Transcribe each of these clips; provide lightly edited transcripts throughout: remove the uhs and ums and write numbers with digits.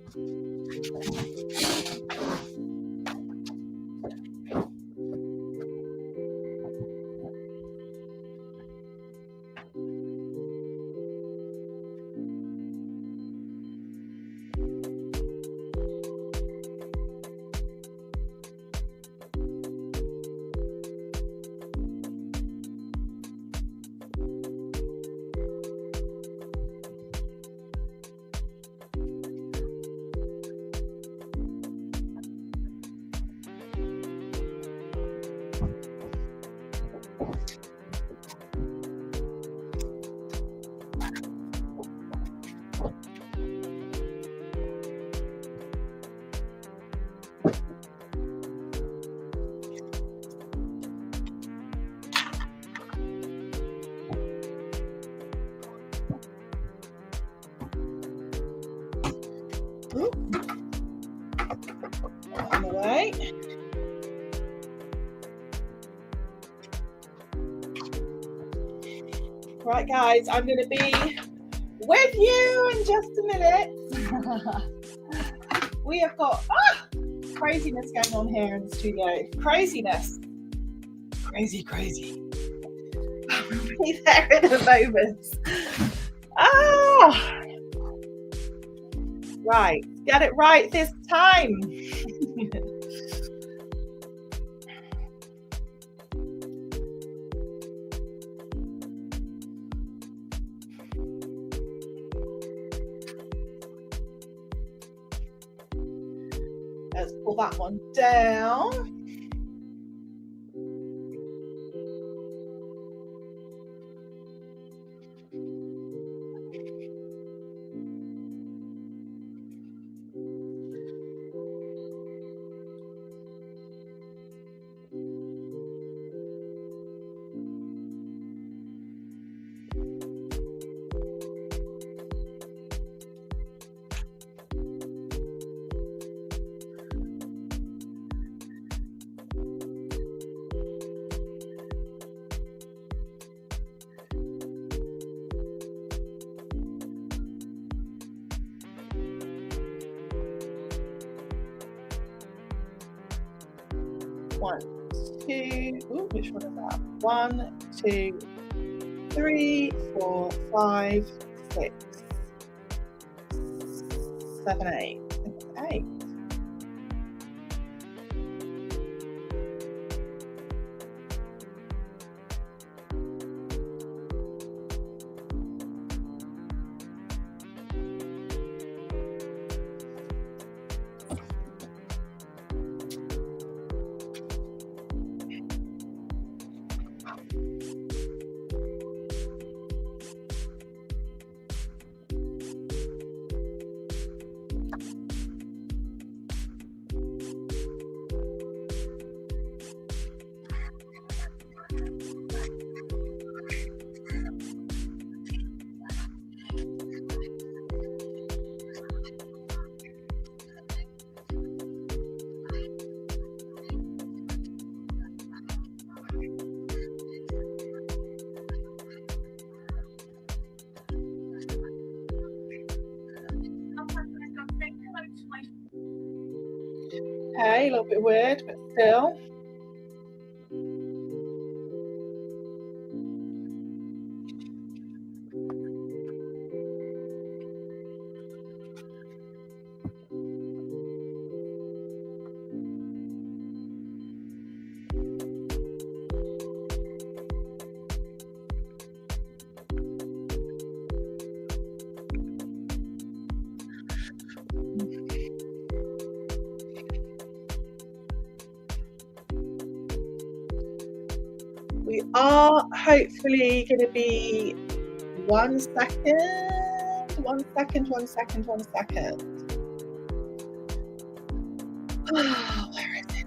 On the way. Right, guys, I'm going to be with you in just a minute. We have got craziness going on here in the studio. Craziness. Crazy. I'll be there in a moment. Right, get it right this time. Let's pull that one down. One, two, which one is that? 1, 2, 3, 4, 5, 6, 7, 8. Okay. Okay, a little bit weird, but still. We are hopefully going to be 1 second. 1 second. Where is it?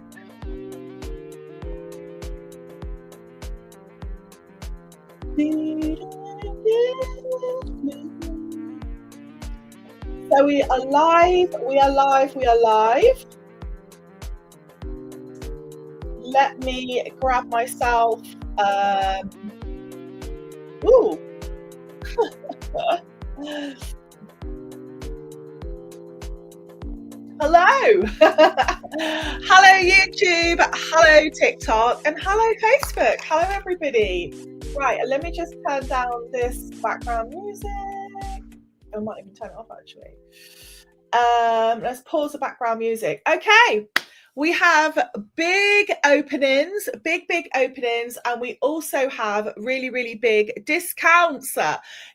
So we are live. Let me grab myself. Ooh. hello. Hello, YouTube. Hello, TikTok. And hello, Facebook. Hello, everybody. Right, let me just turn down this background music. I might even turn it off, actually. Let's pause the background music. Okay. We have big openings, big openings, and we also have really big discounts.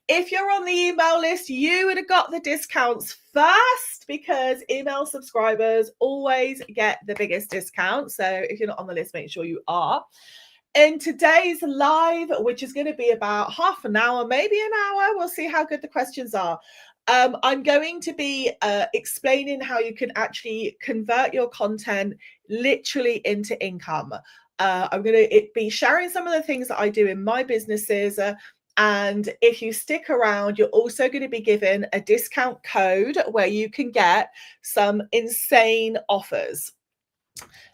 If you're on the email list, you would have got the discounts first because email subscribers always get the biggest discount. So if you're not on the list, make sure you are. In today's live, which is going to be about half an hour, maybe an hour, we'll see how good the questions are. I'm going to be explaining how you can actually convert your content literally into income. I'm going to be sharing some of the things that I do in my businesses. And if you stick around, you're also going to be given a discount code where you can get some insane offers.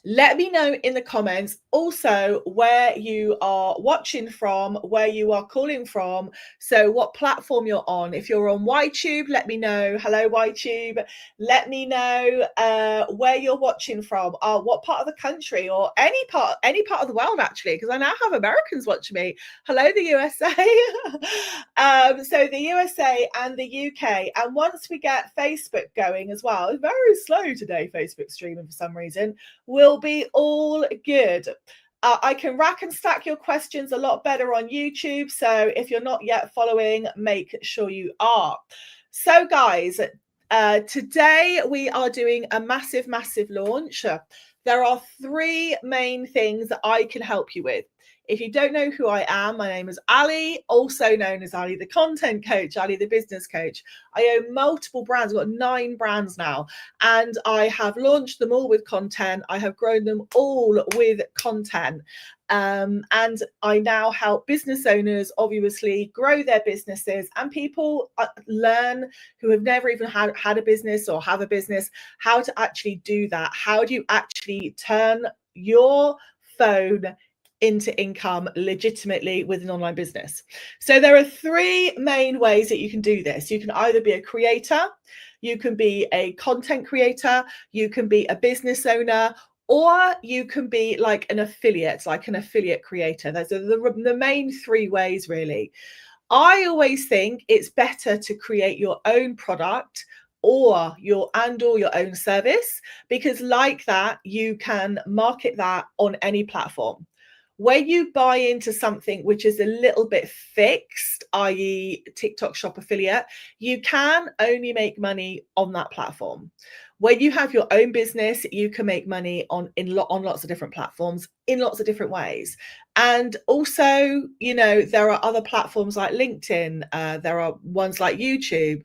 Let me know in the comments also where you are watching from, where you are calling from. So what platform you're on. If you're on YTube, let me know. Hello, YTube. Let me know where you're watching from, what part of the country, or any part of the world, actually, because I now have Americans watching me. Hello, the USA. So the USA and the UK. And once we get Facebook going as well, it's very slow today, Facebook streaming for some reason, will be all good. I can rack and stack your questions a lot better on YouTube. So if you're not yet following, make sure you are. So guys, today we are doing a massive launch. There are three main things that I can help you with. If you don't know who I am, my name is Ali, also known as Ali the Content Coach, Ali the Business Coach. I own multiple brands. I've got 9 brands now, and I have launched them all with content. I have grown them all with content. And I now help business owners obviously grow their businesses, and people learn who have never even had a business or have a business, how to actually do that. How do you actually turn your phone into income legitimately with an online business? So there are 3 main ways that you can do this. You can either be a creator, you can be a content creator, you can be a business owner, or you can be like an affiliate creator. Those are the main 3 ways, really. I always think it's better to create your own product or your own service, because like that, you can market that on any platform. Where you buy into something which is a little bit fixed, i.e. TikTok Shop affiliate, you can only make money on that platform. When you have your own business, you can make money on lots of different platforms in lots of different ways. And also, you know, there are other platforms like LinkedIn. There are ones like YouTube.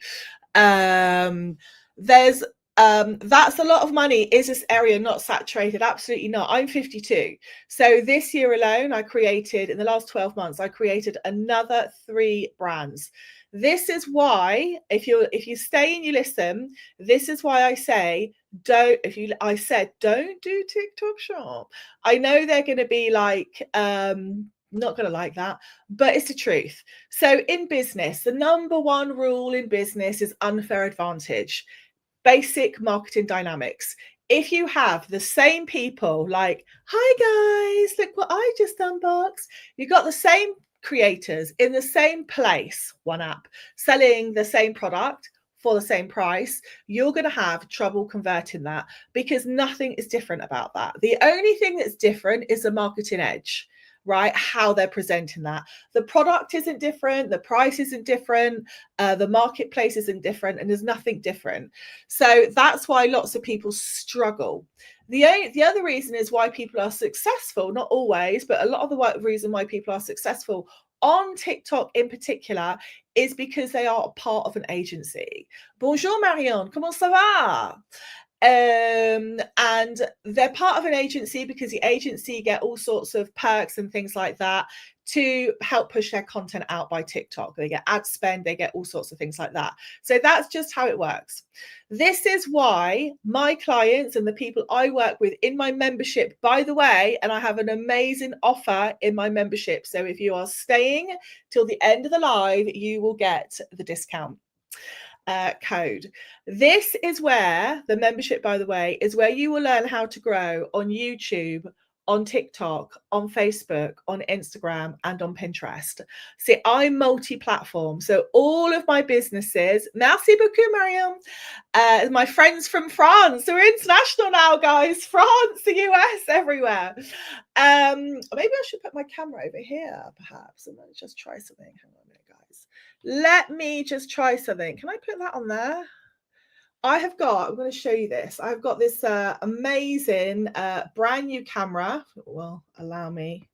That's a lot of money. Is this area not saturated? Absolutely not. I'm 52. So this year alone, in the last 12 months, I created another 3 brands. This is why, if you stay and you listen, this is why I say don't do TikTok Shop. I know they're going to be like not going to like that, but it's the truth. So in business, the number 1 rule in business is unfair advantage. Basic marketing dynamics. If you have the same people like, hi guys, look what I just unboxed. You've got the same creators in the same place, one app, selling the same product for the same price, you're going to have trouble converting that, because nothing is different about that. The only thing that's different is the marketing edge, right? How they're presenting that. The product isn't different, the price isn't different, the marketplace isn't different, and there's nothing different. So that's why lots of people struggle. The other reason is why people are successful, not always, but a lot of the reason why people are successful on TikTok in particular is because they are a part of an agency. Bonjour Marion, comment ça va? And they're part of an agency because the agency get all sorts of perks and things like that to help push their content out by TikTok. They get ad spend, they get all sorts of things like that. So that's just how it works. This is why my clients and the people I work with in my membership, by the way, and I have an amazing offer in my membership. So if you are staying till the end of the live, you will get the discount. code. This is where the membership, by the way, is where you will learn how to grow on YouTube, on TikTok, on Facebook, on Instagram, and on Pinterest. See, I'm multi-platform. So all of my businesses, merci beaucoup, Mariam. My friends from France, we're international now, guys. France, the US, everywhere. Maybe I should put my camera over here, perhaps, and then just try something. Hang on a minute, guys. Let me just try something. Can I put that on there? I'm going to show you this. I've got this amazing brand new camera. Well, allow me.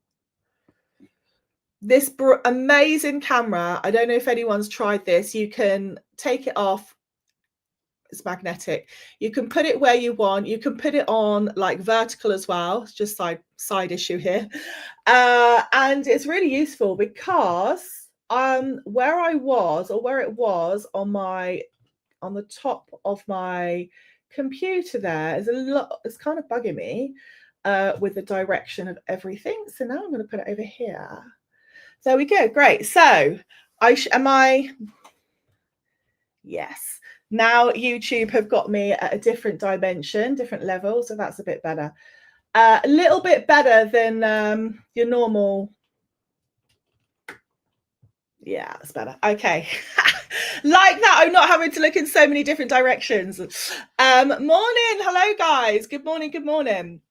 This amazing camera. I don't know if anyone's tried this. You can take it off. It's magnetic. You can put it where you want. You can put it on like vertical as well. It's just side issue here. And it's really useful because where it was on the top of my computer there is a lot. It's kind of bugging me with the direction of everything. So now I'm going to put it over here. There we go. Great. So yes. Now YouTube have got me at a different dimension, different level. So that's a bit better. A little bit better than your normal. Yeah, it's better. Okay. Like that, I'm not having to look in so many different directions. Morning. Hello, guys. Good morning. Good morning.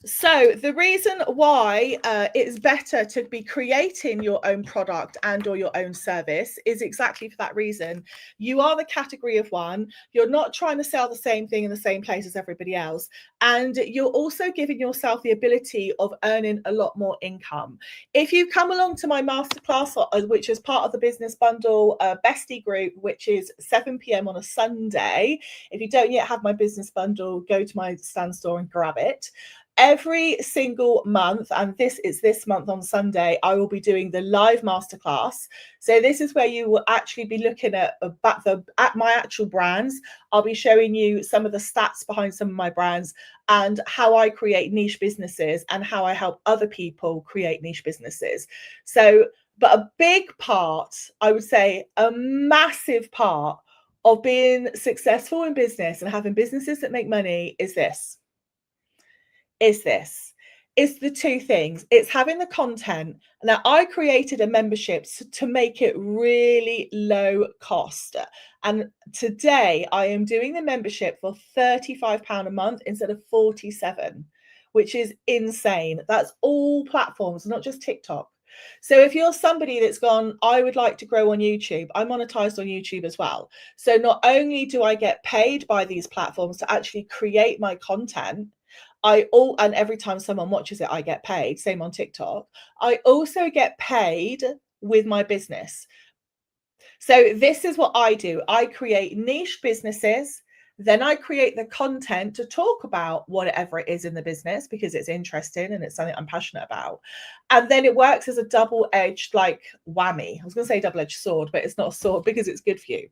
So the reason why it's better to be creating your own product and or your own service is exactly for that reason. You are the category of one. You're not trying to sell the same thing in the same place as everybody else. And you're also giving yourself the ability of earning a lot more income. If you come along to my masterclass, which is part of the Business Bundle Bestie group, which is 7 p.m. on a Sunday, if you don't yet have my Business Bundle, go to my Stand store and grab it. Every single month, and this is this month on Sunday, I will be doing the live masterclass. So this is where you will actually be looking at my actual brands. I'll be showing you some of the stats behind some of my brands and how I create niche businesses and how I help other people create niche businesses. So, but a big part, I would say a massive part of being successful in business and having businesses that make money is this. It's the two things. It's having the content. Now, I created a membership to make it really low cost. And today I am doing the membership for £35 a month instead of 47, which is insane. That's all platforms, not just TikTok. So if you're somebody that's gone, I would like to grow on YouTube, I'm monetized on YouTube as well. So not only do I get paid by these platforms to actually create my content, and every time someone watches it, I get paid. Same on TikTok. I also get paid with my business. So this is what I do. I create niche businesses. Then I create the content to talk about whatever it is in the business because it's interesting and it's something I'm passionate about. And then it works as a double-edged like whammy. I was going to say double-edged sword, but it's not a sword because it's good for you.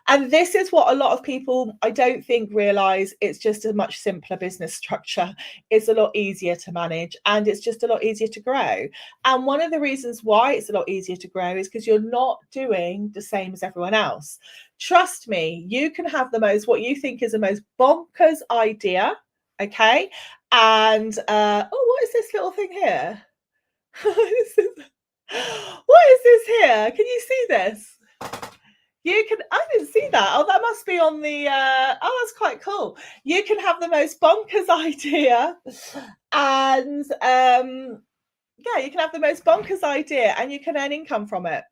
And this is what a lot of people, I don't think, realize. It's just a much simpler business structure. It's a lot easier to manage and it's just a lot easier to grow. And one of the reasons why it's a lot easier to grow is because you're not doing the same as everyone else. Trust me, you can have what you think is the most bonkers idea, okay? And, what is this little thing here? What is this here? Can you see this? I didn't see that. Oh, that must be on the, that's quite cool. You can have the most bonkers idea and, you can have the most bonkers idea and you can earn income from it.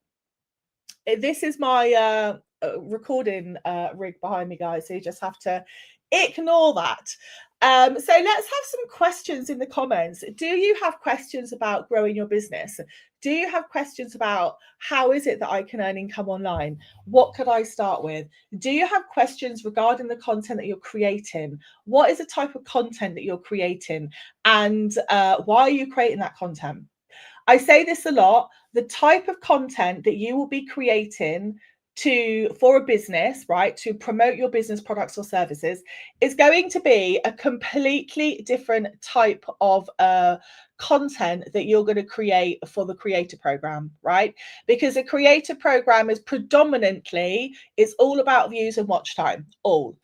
This is my recording rig behind me, guys, so you just have to ignore that. So let's have some questions in the comments. Do you have questions about growing your business? Do you have questions about how is it that I can earn income online? What could I start with? Do you have questions regarding the content that you're creating? What is the type of content that you're creating? And why are you creating that content? I say this a lot, the type of content that you will be creating for a business, right, to promote your business products or services is going to be a completely different type of content that you're going to create for the creator program, right? Because a creator program is predominantly, it's all about views and watch time, all.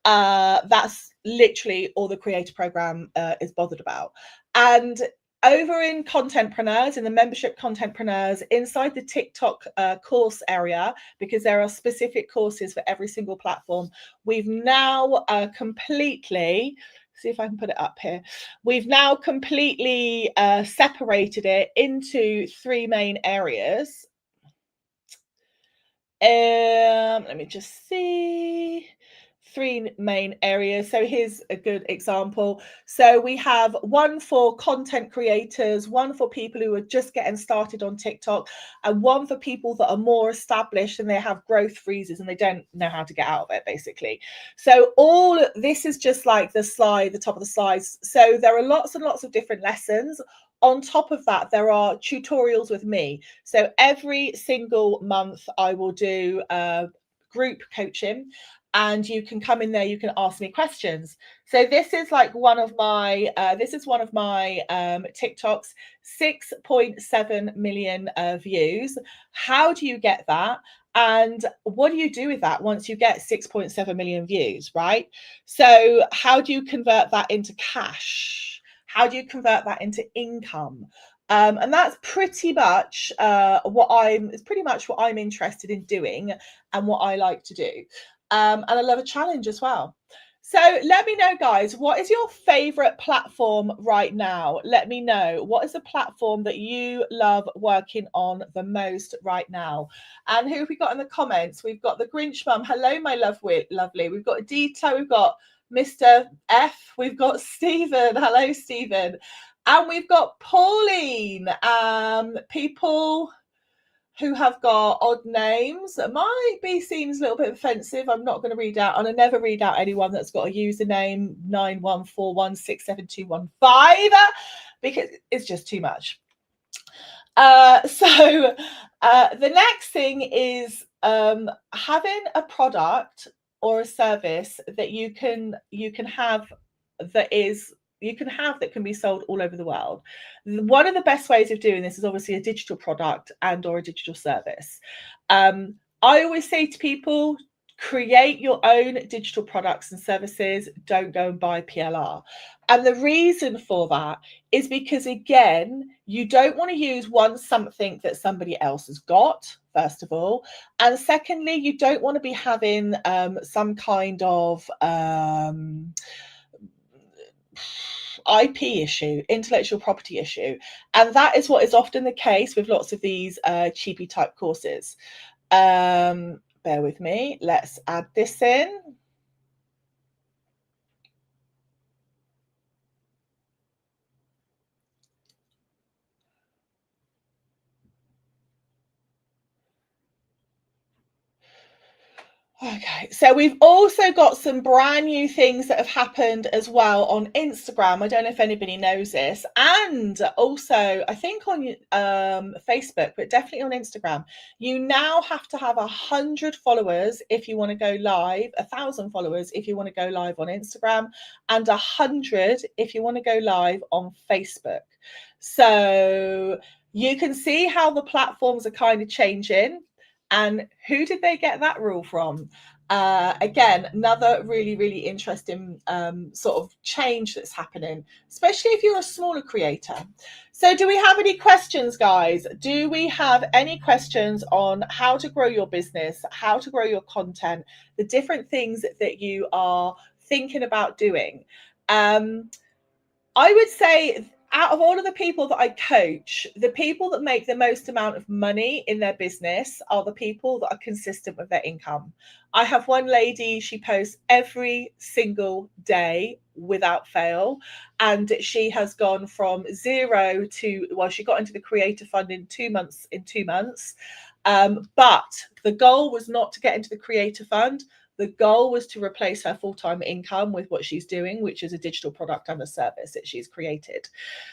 That's literally all the creator program is bothered about. And over in Contentpreneurs, in the membership Contentpreneurs, inside the TikTok course area, because there are specific courses for every single platform, we've now completely, see if I can put it up here, we've now completely separated it into 3 main areas. Let me just see. 3 main areas. So here's a good example. So we have one for content creators, one for people who are just getting started on TikTok, and one for people that are more established and they have growth freezes and they don't know how to get out of it, basically. So all this is just like the slide, the top of the slides. So there are lots and lots of different lessons. On top of that, there are tutorials with me. So every single month I will do group coaching, and you can come in there, you can ask me questions. So this is like one of my TikToks, 6.7 million views. How do you get that? And what do you do with that once you get 6.7 million views, right? So how do you convert that into cash? How do you convert that into income? And that's pretty much what I'm interested in doing and what I like to do. And I love a challenge as well. So let me know, guys, what is your favorite platform right now? Let me know. What is the platform that you love working on the most right now? And who have we got in the comments? We've got the Grinch Mum. Hello, my lovely. We've got Adito. We've got Mr. F. We've got Stephen. Hello, Stephen. And we've got Pauline. People who have got odd names. It might be seems a little bit offensive. I'm not going to read out, and I never read out anyone that's got a username 9141672215 because it's just too much. So the next thing is having a product or a service that you can have that can be sold all over the world. One of the best ways of doing this is obviously a digital product and or a digital service. I always say to people, create your own digital products and services. Don't go and buy PLR. And the reason for that is because, again, you don't want to use something that somebody else has got, first of all. And secondly, you don't want to be having some kind of IP issue, intellectual property issue. And that is what is often the case with lots of these cheapy type courses. Bear with me. Let's add this in. Okay, so we've also got some brand new things that have happened as well on Instagram. I don't know if anybody knows this, and also I think on Facebook, but definitely on Instagram. You now have to have 100 followers if you want to go live, 1,000 followers if you want to go live on Instagram, and 100 if you want to go live on Facebook. So you can see how the platforms are kind of changing. And who did they get that rule from? Again, another really, really interesting sort of change that's happening, especially if you're a smaller creator. So do we have any questions, guys? Do we have any questions on how to grow your business, how to grow your content, the different things that you are thinking about doing? I would say out of all of the people that I coach, the people that make the most amount of money in their business are the people that are consistent with their income. I have one lady, she posts every single day without fail. And she has gone from 0 to, well, she got into the Creator Fund in 2 months. But the goal was not to get into the Creator Fund. The goal was to replace her full-time income with what she's doing, which is a digital product and a service that she's created.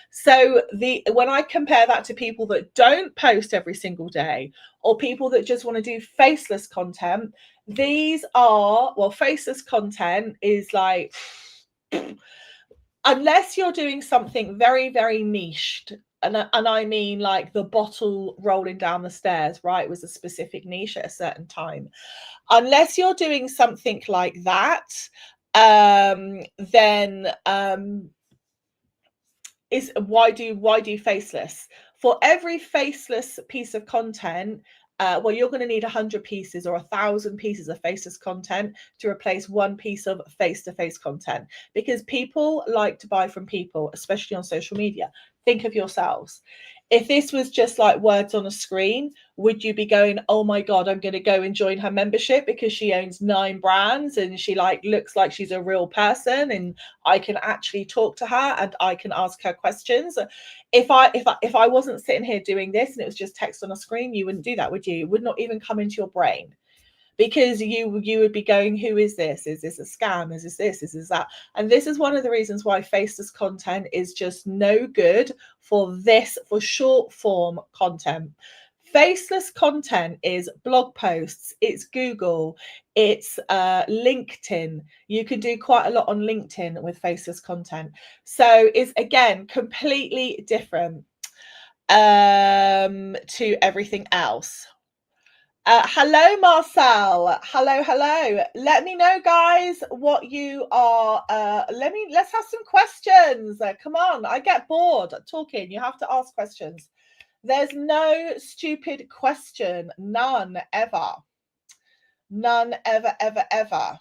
So when I compare that to people that don't post every single day, or people that just want to do faceless content, these are, well, faceless content is like, unless you're doing something very, very niched, and I mean like the bottle rolling down the stairs, right? It was a specific niche at a certain time. Unless you're doing something like that, then is why do faceless? For every faceless piece of content, well, you're going to need 100 pieces or 1,000 pieces of faceless content to replace one piece of face-to-face content, because people like to buy from people, especially on social media. Think of yourselves. If this was just like words on a screen, would you be going, oh my God, I'm going to go and join her membership because she owns 9 brands and she like looks like she's a real person and I can actually talk to her and I can ask her questions? If I wasn't sitting here doing this and it was just text on a screen, you wouldn't do that, would you? It would not even come into your brain, because you would be going, who is this? Is this a scam? Is this that? And this is one of the reasons why faceless content is just no good for short form content. Faceless content is blog posts, it's Google, it's LinkedIn. You can do quite a lot on LinkedIn with faceless content. So it's, again, completely different to everything else. Hello, Marcel. Hello. Let me know, guys, what you are. Let's have some questions. Come on, I get bored talking. You have to ask questions. There's no stupid question. None ever. None ever.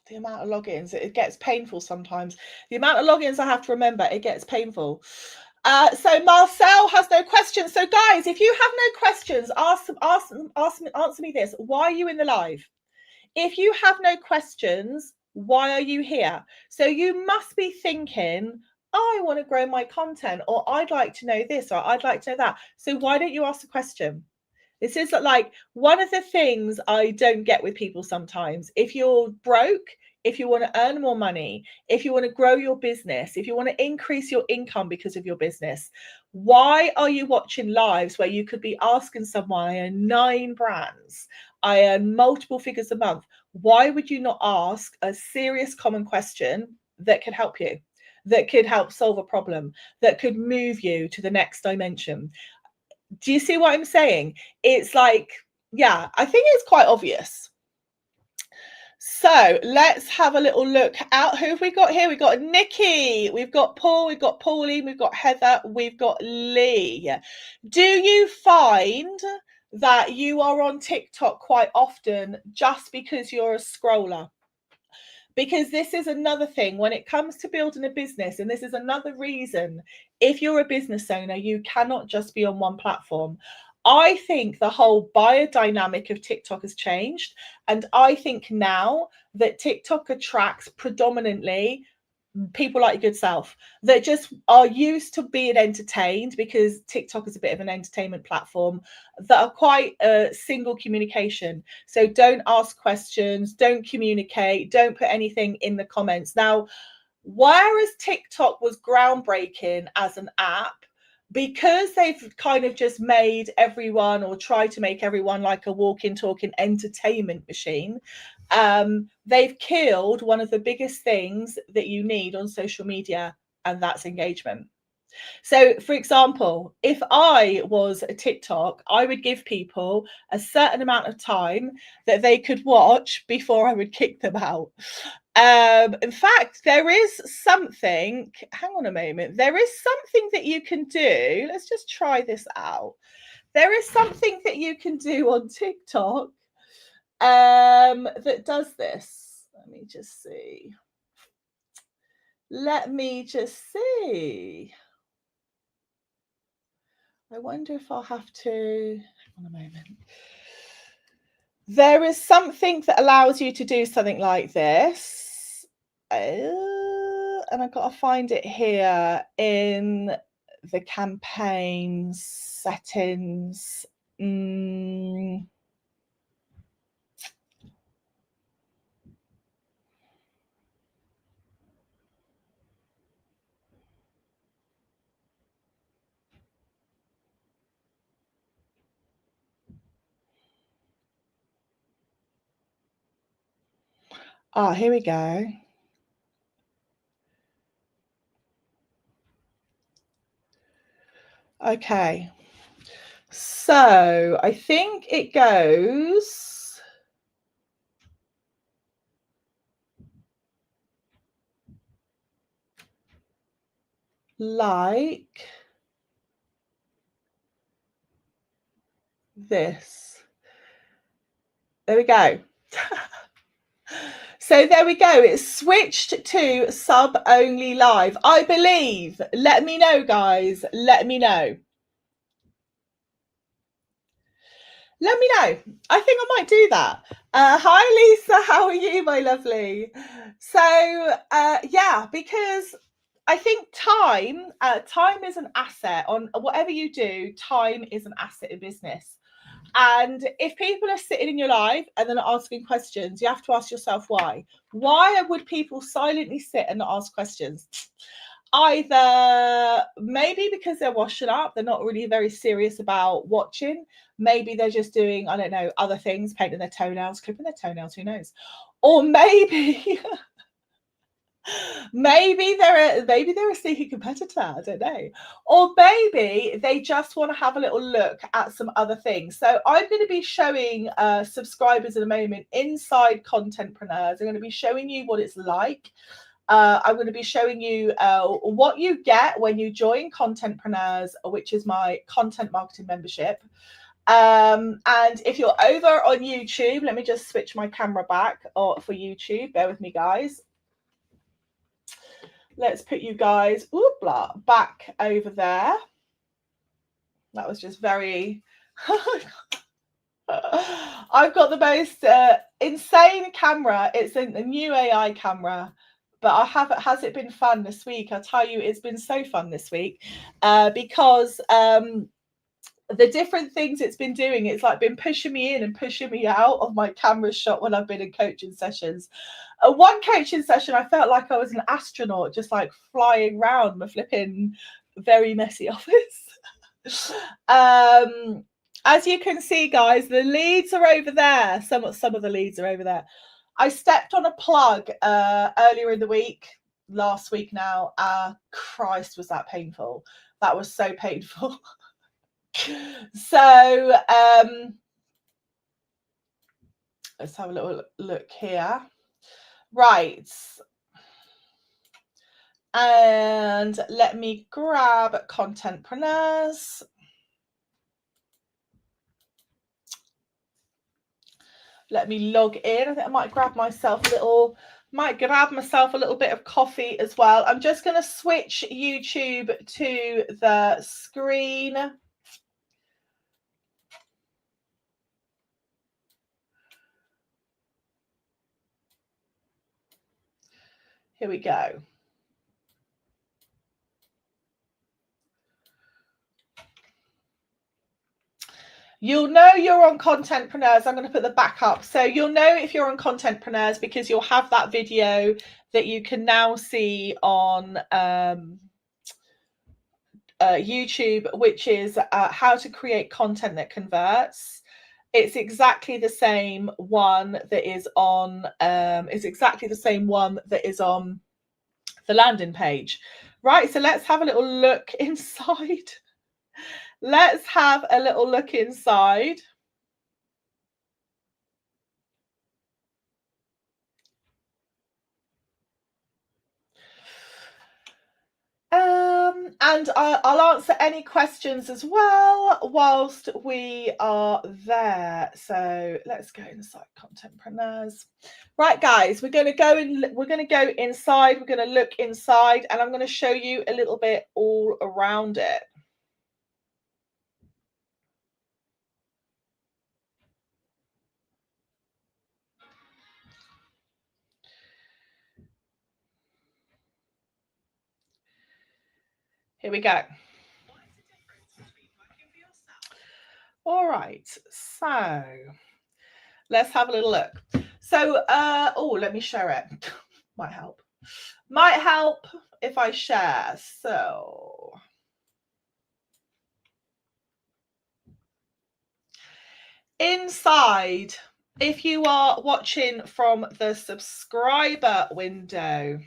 The amount of logins, it gets painful sometimes. The amount of logins I have to remember, it gets painful. So Marcel has no questions. So guys, if you have no questions, answer me this. Why are you in the live? If you have no questions, why are you here? So you must be thinking, I want to grow my content, or I'd like to know this, or I'd like to know that. So why don't you ask a question? This is like one of the things I don't get with people sometimes. If you're broke, if you want to earn more money, if you want to grow your business, if you want to increase your income because of your business, why are you watching lives where you could be asking someone, I own 9 brands, I earn multiple figures a month? Why would you not ask a serious common question that could help you, that could help solve a problem, that could move you to the next dimension? Do you see what I'm saying? It's like, yeah, I think it's quite obvious. So let's have a little look out. Who have we got here? We've got Nikki, we've got Paul, we've got Pauline, we've got Heather, we've got Lee. Do you find that you are on TikTok quite often just because you're a scroller? Because this is another thing when it comes to building a business, and this is another reason, if you're a business owner, you cannot just be on one platform. I think the whole biodynamic of TikTok has changed, and I think now that TikTok attracts predominantly people like your good self that just are used to being entertained, because TikTok is a bit of an entertainment platform, that are quite single communication. So don't ask questions, don't communicate, don't put anything in the comments. Now, whereas TikTok was groundbreaking as an app, because they've kind of just made everyone, or tried to make everyone, like a walking, talking entertainment machine, they've killed one of the biggest things that you need on social media, and that's engagement. So, for example, if I was a TikTok, I would give people a certain amount of time that they could watch before I would kick them out. In fact, there is something, hang on a moment, there is something that you can do. Let's just try this out. There is something that you can do on TikTok that does this. Let me just see. I wonder if I'll have to, hang on a moment. There is something that allows you to do something like this. and I've got to find it here in the campaign settings. Oh, here we go. Okay. So I think it goes like this. There we go. So there we go. It's switched to sub only live, I believe. Let me know, guys. Let me know. Let me know. I think I might do that. Hi, Lisa. How are you, my lovely? So, yeah, because I think time is an asset on whatever you do. Time is an asset in business. And if people are sitting in your live and they're not asking questions, you have to ask yourself why. Why would people silently sit and not ask questions? Either maybe because they're washing up, they're not really very serious about watching. Maybe they're just doing, I don't know, other things, painting their toenails, clipping their toenails, who knows? Or maybe maybe they're a sneaky competitor, I don't know. Or maybe they just want to have a little look at some other things. So I'm going to be showing subscribers in a moment inside Contentpreneurs. I'm going to be showing you what it's like. I'm going to be showing you what you get when you join Contentpreneurs, which is my content marketing membership. And if you're over on YouTube, let me just switch my camera back for YouTube. Bear with me, guys. Let's put you guys back over there. That was just very... I've got the most insane camera. It's a new AI camera. But has it been fun this week? I'll tell you, it's been so fun this week because the different things it's been doing, it's like been pushing me in and pushing me out of my camera shot when I've been in coaching sessions. One coaching session, I felt like I was an astronaut, just like flying around my flipping very messy office. As you can see, guys, the leads are over there. Some of the leads are over there. I stepped on a plug earlier in the week, last week now. Christ, was that painful. That was so painful. So let's have a little look here. Right. And let me grab Contentpreneurs. Let me log in. I think I might grab myself a little bit of coffee as well. I'm just going to switch YouTube to the screen. Here we go. You'll know you're on Contentpreneurs. I'm going to put the back up. So you'll know if you're on Contentpreneurs because you'll have that video that you can now see on YouTube, which is how to create content that converts. It's exactly the same one that is on the landing page. Right, so let's have a little look inside. Let's have a little look inside. And I'll answer any questions as well whilst we are there. So let's go inside Contentpreneurs. Right, guys, we're going to go inside. We're going to look inside, and I'm going to show you a little bit all around it. Here we go. All right, so let's have a little look. So, let me share it. Might help. Might help if I share. So, inside, if you are watching from the subscriber window,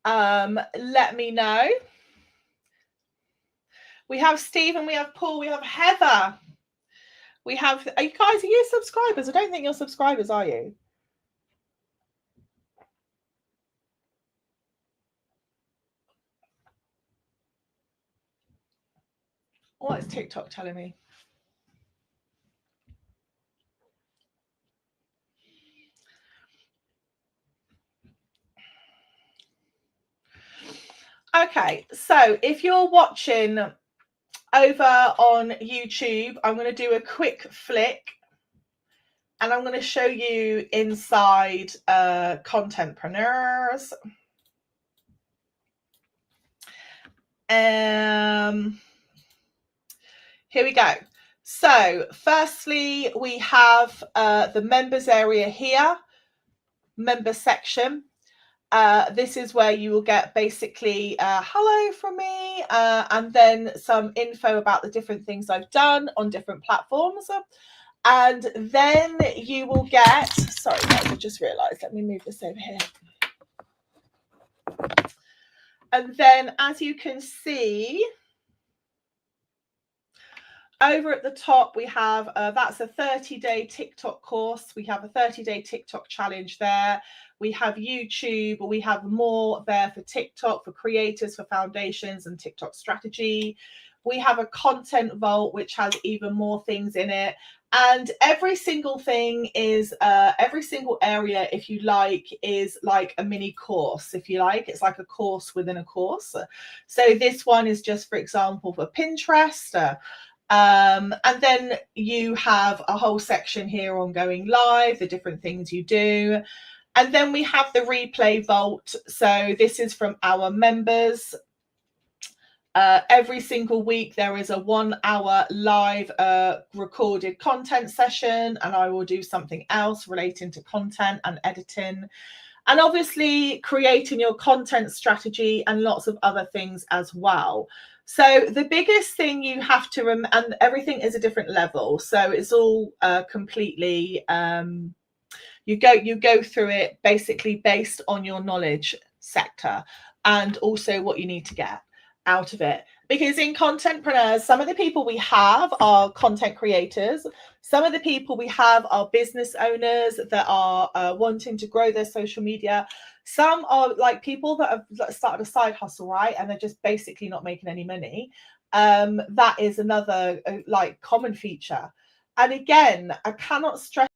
let me know. We have Stephen, we have Paul, we have Heather. We have, are you guys, are you subscribers? I don't think you're subscribers, are you? What is TikTok telling me? Okay, so if you're watching over on YouTube, I'm going to do a quick flick and I'm going to show you inside Contentpreneurs. Here we go. So firstly, we have the members area here, member section. This is where you will get basically hello from me and then some info about the different things I've done on different platforms. And then you will get, sorry guys, I just realized, let me move this over here. And then as you can see, over at the top, we have, that's a 30-day TikTok course. We have a 30-day TikTok challenge there. We have YouTube, we have more there for TikTok, for creators, for foundations and TikTok strategy. We have a content vault, which has even more things in it. And every single thing is, every single area, if you like, is like a mini course, if you like. It's like a course within a course. So this one is just, for example, for Pinterest. And then you have a whole section here on going live, the different things you do. And then we have the replay vault. So this is from our members. Every single week there is a 1 hour live recorded content session, and I will do something else relating to content and editing, and obviously creating your content strategy and lots of other things as well. So the biggest thing you have to and everything is a different level, so it's all completely you go through it basically based on your knowledge sector and also what you need to get out of it. Because in Contentpreneurs, some of the people we have are content creators. Some of the people we have are business owners that are wanting to grow their social media. Some are like people that have started a side hustle, right? And they're just basically not making any money. That is another like common feature. And again, I cannot stress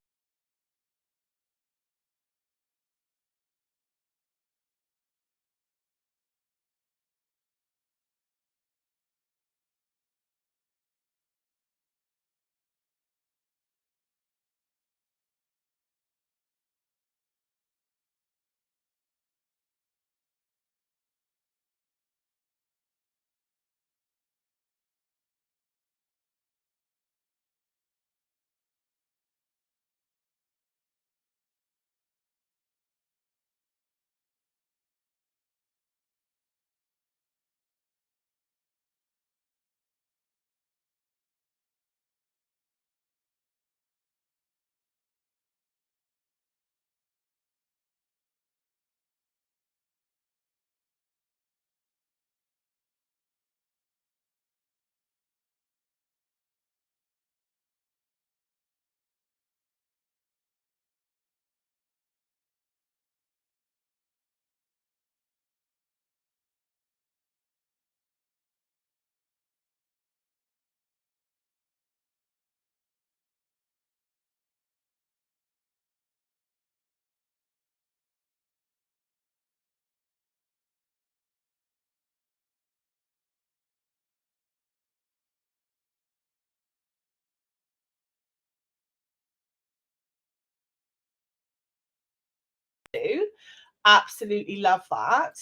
Absolutely love that.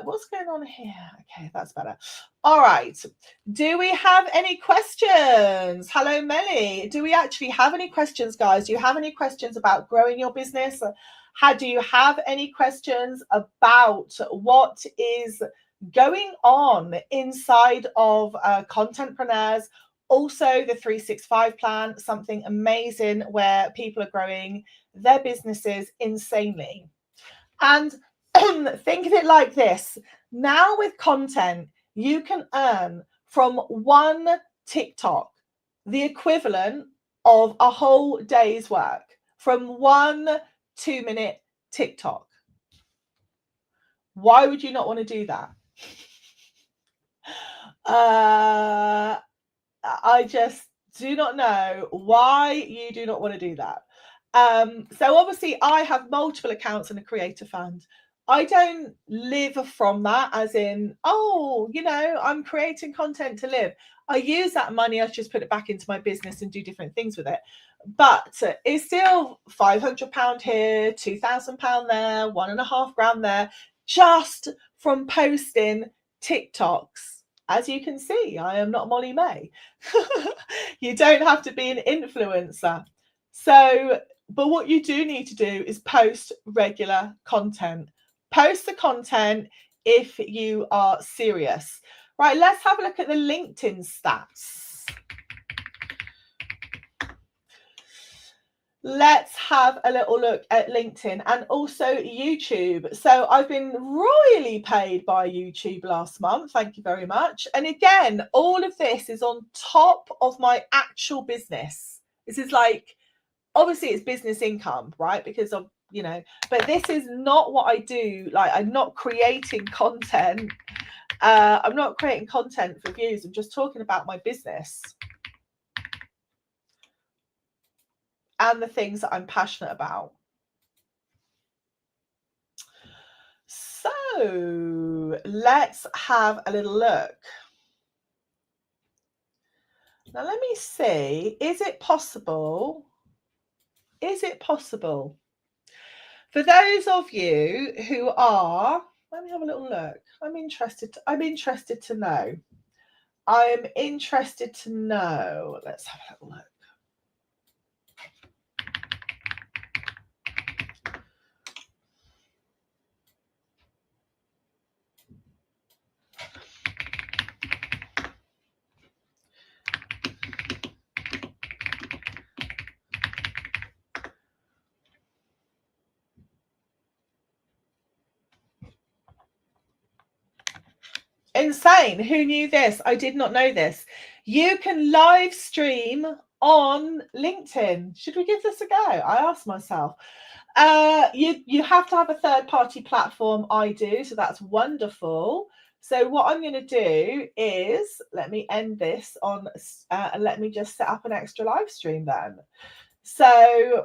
What's going on here? Okay, that's better. All right. Do we have any questions? Hello, Melly. Do we actually have any questions, guys? Do you have any questions about growing your business? Do you have any questions about what is going on inside of Contentpreneurs? Also, the 365 plan, something amazing where people are growing their businesses insanely. And think of it like this. Now with content, you can earn from one TikTok the equivalent of a whole day's work from one 2-minute TikTok. Why would you not want to do that? I just do not know why you do not want to do that. So obviously I have multiple accounts in a creator fund. I don't live from that as in, oh, you know, I'm creating content to live. I use that money, I just put it back into my business and do different things with it. But it's still £500 here, £2,000 there, £1.5 grand there, just from posting TikToks. As you can see, I am not Molly May. You don't have to be an influencer. So, but what you do need to do is post regular content. Post the content if you are serious. Right, let's have a look at the LinkedIn stats. Let's have a little look at LinkedIn and also YouTube. So I've been royally paid by YouTube last month. Thank you very much. And again, all of this is on top of my actual business. This is like, obviously it's business income, right? Because of, you know, but this is not what I do. Like, I'm not creating content. I'm not creating content for views. I'm just talking about my business and the things that I'm passionate about. So let's have a little look. Now let me see, is it possible? Is it possible? For those of you who are, let me have a little look. I'm interested to know. I'm interested to know. Let's have a little look. Insane. Who knew this? I did not know this. You can live stream on LinkedIn. Should we give this a go? I asked myself. You have to have a third-party platform. I do, so that's wonderful. So what I'm going to do is, let me end this on, let me just set up an extra live stream then. So